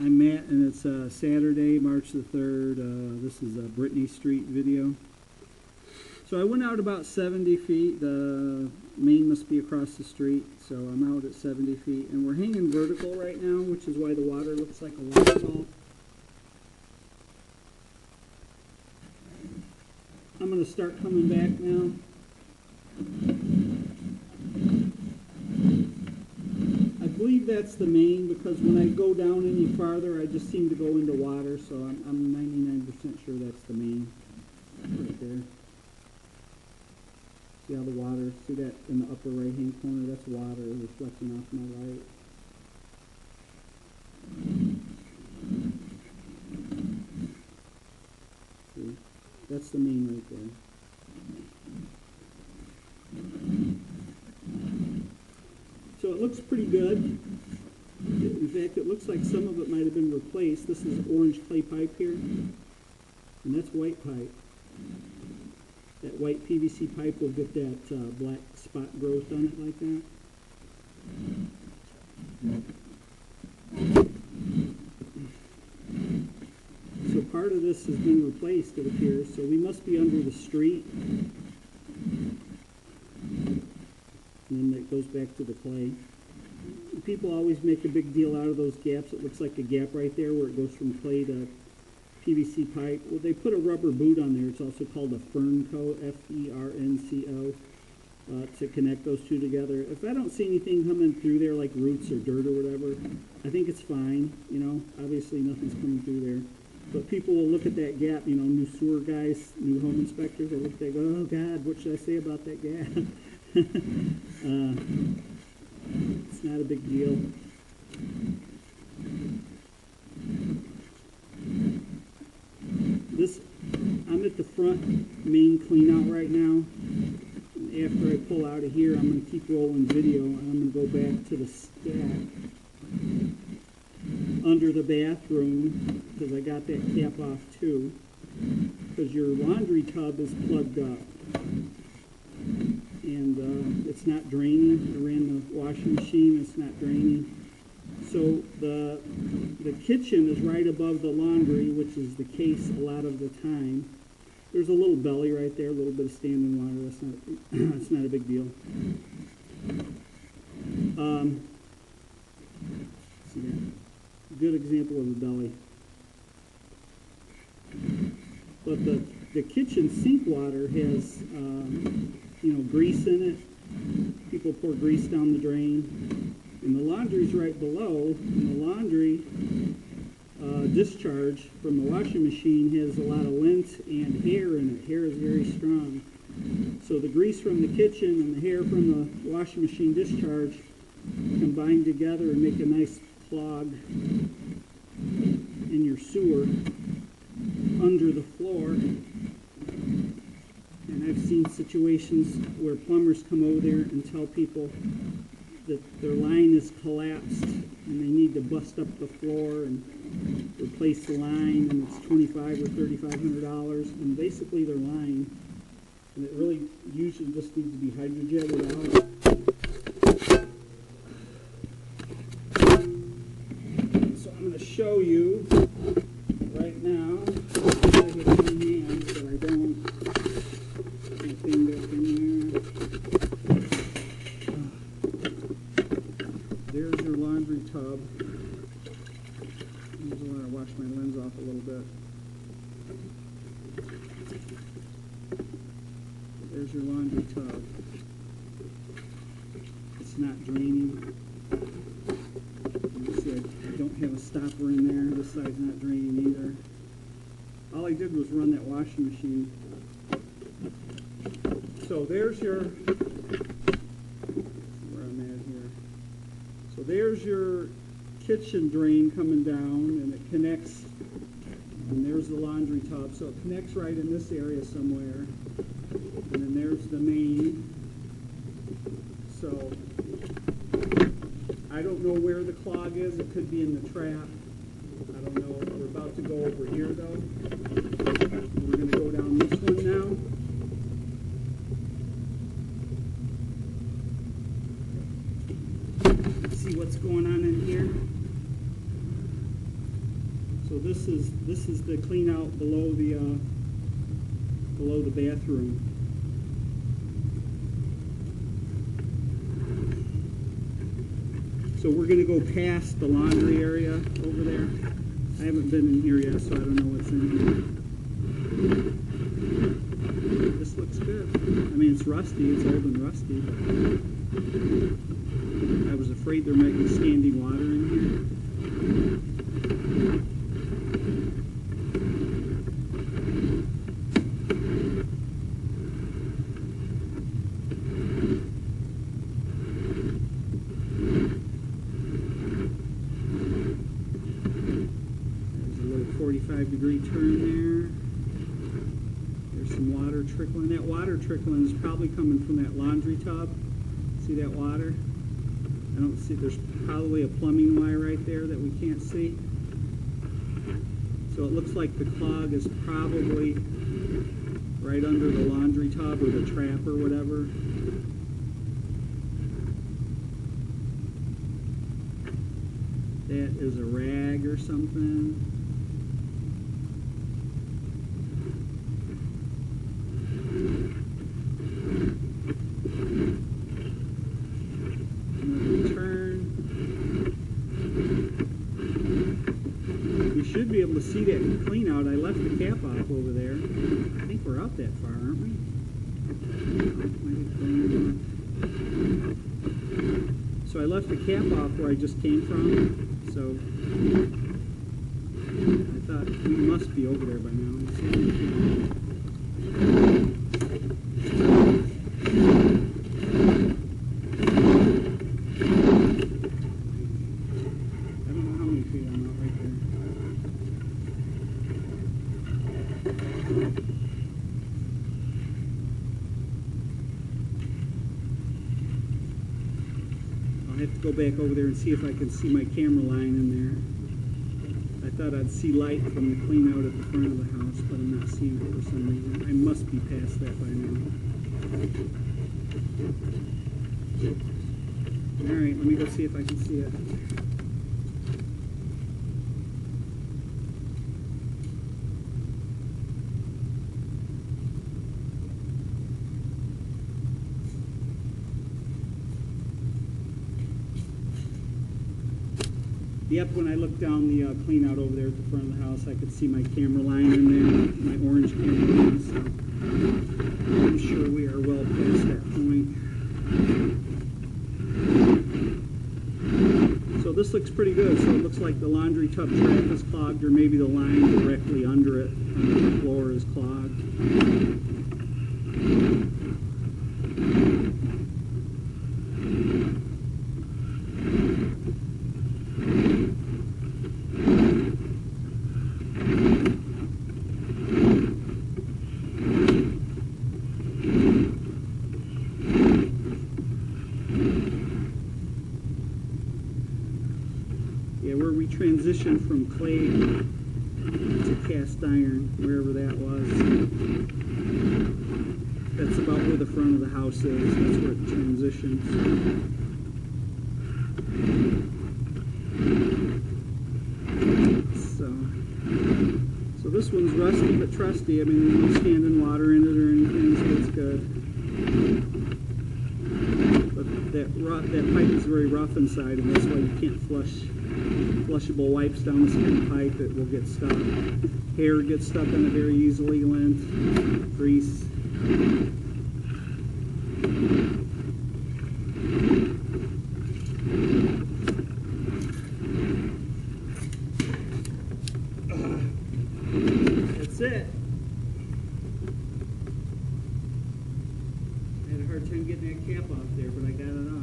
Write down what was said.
I'm Matt, and it's Saturday, March the 3rd. This is a Brittany Street video. So I went out about 70 feet. The main must be across the street, so I'm out at 70 feet. And we're hanging vertical right now, which is why the water looks like a waterfall. I'm going to start coming back now. I believe that's the main, because when I go down any farther, I just seem to go into water, so I'm 99% sure that's the main right there. See how the water, see that in the upper right-hand corner? That's water reflecting off my light. See, that's the main right there. So it looks pretty good. In fact, it looks like some of it might have been replaced. This is orange clay pipe here, and that's white pipe. That white PVC pipe will get that black spot growth on it like that. So part of this has been replaced, it appears, so we must be under the street. And then that goes back to the clay. People always make a big deal out of those gaps. It looks like a gap right there where it goes from clay to PVC pipe. Well, they put a rubber boot on there. It's also called a Fernco, F-E-R-N-C-O, to connect those two together. If I don't see anything coming through there like roots or dirt or whatever, I think it's fine. You know, obviously nothing's coming through there. But people will look at that gap, you know, new sewer guys, new home inspectors, they look, they go, oh God, what should I say about that gap? It's not a big deal. I'm at the front main clean out right now. And after I pull out of here, I'm going to keep rolling video, and I'm going to go back to the stack under the bathroom, because I got that cap off too, because your laundry tub is plugged up. And it's not draining. I ran the washing machine, it's not draining. So the kitchen is right above the laundry, which is the case a lot of the time. There's a little belly right there, a little bit of standing water. That's not that's not a big deal. See that? Good example of a belly. But the kitchen sink water has you know, grease in it. People pour grease down the drain. And the laundry's right below, and the laundry discharge from the washing machine has a lot of lint and hair in it. Hair is very strong. So the grease from the kitchen and the hair from the washing machine discharge combine together and make a nice clog in your sewer under the floor. And I've seen situations where plumbers come over there and tell people that their line is collapsed and they need to bust up the floor and replace the line, and it's $2,500 or $3,500, and basically they're lying. And it really usually just needs to be hydrojetted out. So I'm going to show you right now. I have clean hands, but I don't. My thing back in there. There's your laundry tub. I just want to wash my lens off a little bit. There's your laundry tub. It's not draining. You see, I don't have a stopper in there. This side's not draining either. All I did was run that washing machine. So there's your, where I'm at here. So there's your kitchen drain coming down, and it connects, and there's the laundry tub. So it connects right in this area somewhere. And then there's the main. So I don't know where the clog is. It could be in the trap. I don't know. We're about to go over here though. We're going to go down this one now. See what's going on in here. So this is the clean out below the bathroom. So we're going to go past the laundry area over there. I haven't been in here yet, so I don't know what's in here. This looks good. I mean, it's rusty. It's old and rusty. But I was afraid there might be standing water in here. There's a little 45-degree turn there. There's some water trickling. That water trickling is probably coming from that laundry tub. See that water? I don't see, there's probably a plumbing wire right there that we can't see. So it looks like the clog is probably right under the laundry tub or the trap or whatever. That is a rag or something. You should be able to see that clean out. I left the cap off over there. I think we're out that far, aren't we? So I left the cap off where I just came from. So I thought we must be over there by now. I'll have to go back over there and see if I can see my camera line in there. I thought I'd see light from the clean out at the front of the house, but I'm not seeing it for some reason. I must be past that by now. Alright, let me go see if I can see it. Yep, when I looked down the clean out over there at the front of the house, I could see my camera line in there, my orange camera line, so I'm sure we are well past that point. So this looks pretty good. So it looks like the laundry tub trap is clogged, or maybe the line directly under it, under the floor, is clogged. Yeah, where we transitioned from clay to cast iron, wherever that was. That's about where the front of the house is. That's where it transitions. So this one's rusty but trusty. I mean, there's no standing water in it or anything, so it's good. But that pipe is very rough inside, and that's why you can't flushable wipes down this kind of pipe. It will get stuck. Hair gets stuck on it very easily, lint, grease. That's it. I had a hard time getting that cap off there, but I got it off.